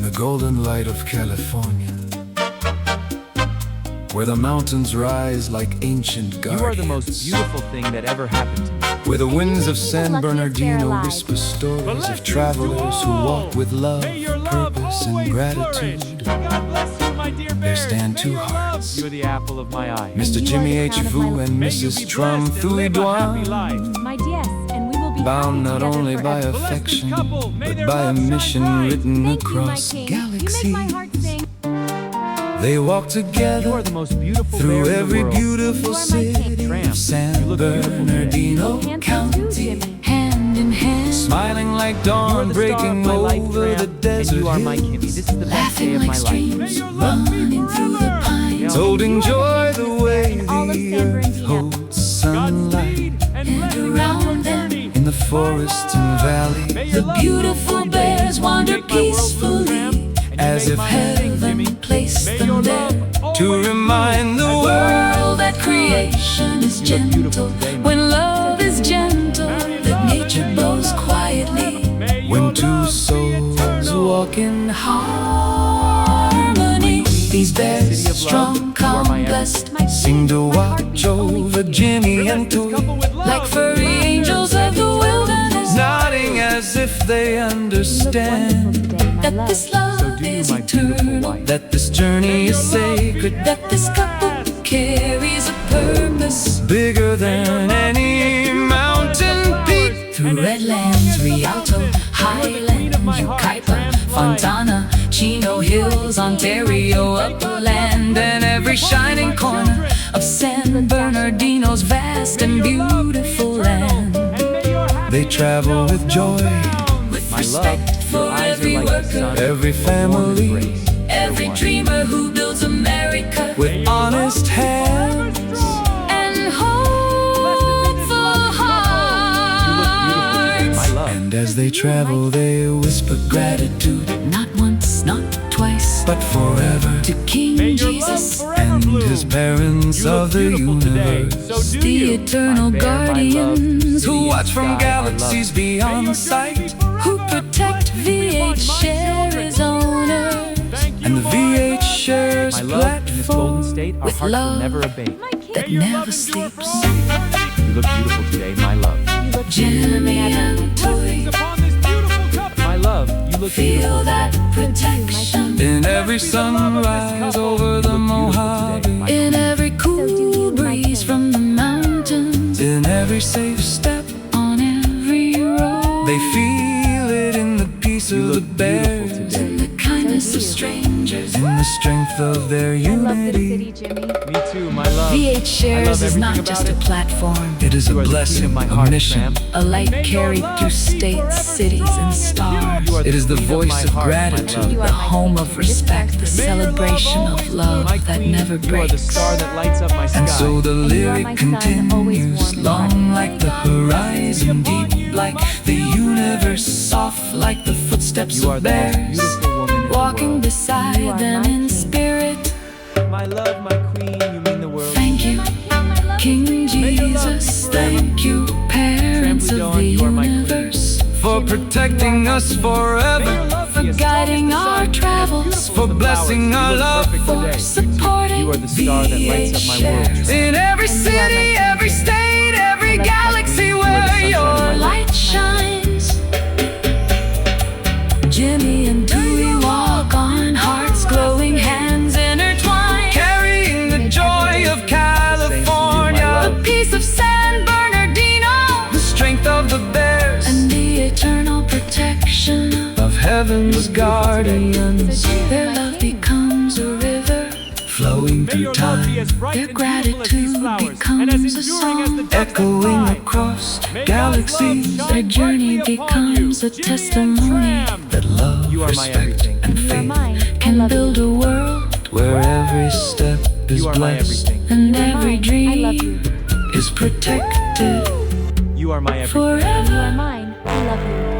the golden light of California, where the mountains rise like ancient guardians. You are the most beautiful thing that ever happened to me. Where the winds of San Bernardino whisper stories of travelers who walk with love, purpose, and gratitude. There stand two hearts, You're the apple of my eye. Mr. Jimmy H. Vu and Mrs. Trum Thuy Duan, My DS, and we will be bound happy not together only by forever. affection, but by a mission written Thank you, my across king. You make galaxies. my heart sing. They walk You together are the most beautiful through bear in every the world. beautiful You are my king. city Tramp, of San you look beautiful today. Bernardino Handsome too, County, Jimmy. Hand in hand, smiling like You are dawn the star breaking of my life, over the Tramp, desert and you are my hills, Kimmy. This is the best day laughing of like my life. streams running through the pines. holding joy the way And all of the San earth Bernardino. holds sunlight And around them, in the forests and valleys, the beautiful bears wander peacefully, as if heaven placed them there. to remind the world World that creation is gentle, when love is gentle, that nature bows quietly. when two souls walk in Harmony, these bears, strong, calm, blessed, sing to watch over Jimmy and Thuy, like furry angels of the wilderness. nodding as if they understand That this love Do you, is my beautiful eternal, wife. that this journey is sacred, that this couple carries a purpose. bigger than any mountain peak. Through Redlands, Rialto, Highland, Yucaipa, Fontana, Chino Hills, Ontario, Upland, and every shining corner of San Bernardino's vast and beautiful land. They travel with joy, With My respect love, for your eyes are every like the worker, sun. every family, every dreamer who builds America, with honest hands, and hopeful hearts. My love. and as they travel they whisper gratitude, Not once, not twice, but forever, to King Jesus, and his parents of the universe, the eternal My bear, my love, guardians who city watch and from sky, our love. galaxies beyond sight, who protect VH share Arizona and the VH shares My love, in this golden platform. state, our With hearts will love. never abate. that never sleeps. You look beautiful today, my love. Jimmy and Thuy, My love, you look feel beautiful. that protection In every sunrise over the Mojave, in every cool breeze from the mountains, in every safe step, on every road, they feel it in the peace You of the look beautiful bears, today. in the kindness of strangers. in the strength of their I love this unity. city, Jimmy. Me too, my love. VH shares is not everything just about a it. platform, It is a You are the queen blessing, of my a heart, mission. Tramp. a light carried through states, cities, and stars. You are It is the queen of voice my of heart, my gratitude. love. You are The my home king. of respect, the celebration of love My that queen, never you are the breaks. star that lights up my sky. And so the you are my lyric sun, continues, always warm and long like the horizon, deep like the universe, soft like the footsteps You are of the most bears, beautiful woman in the Walking world. You beside are them my in king. spirit. My love, my queen, you mean the world. Thank you, King Jesus. Thank you, parents of the You are my queen. universe, for protecting us forever, for guiding our travels, for blessing our love, for supporting You are the star that lights up my world. VH. in every city, every state, every galaxy where your light Light shines. Jimmy and Thuy walk on, hearts glowing, hands intertwined. carrying the joy of California, The peace of San Bernardino, the strength of the bears, and the eternal protection of heaven's guardians, their love becomes a river, flowing through time, their gratitude becomes a song, echoing across galaxies, their journey becomes a testimony that love, You are my respect, everything. and You are faith, mine. I can love build you. a world, where every step is You are my blessed everything. and You are every mine. I love dream you. is protected. You are my everything. You forever. are mine. I love you.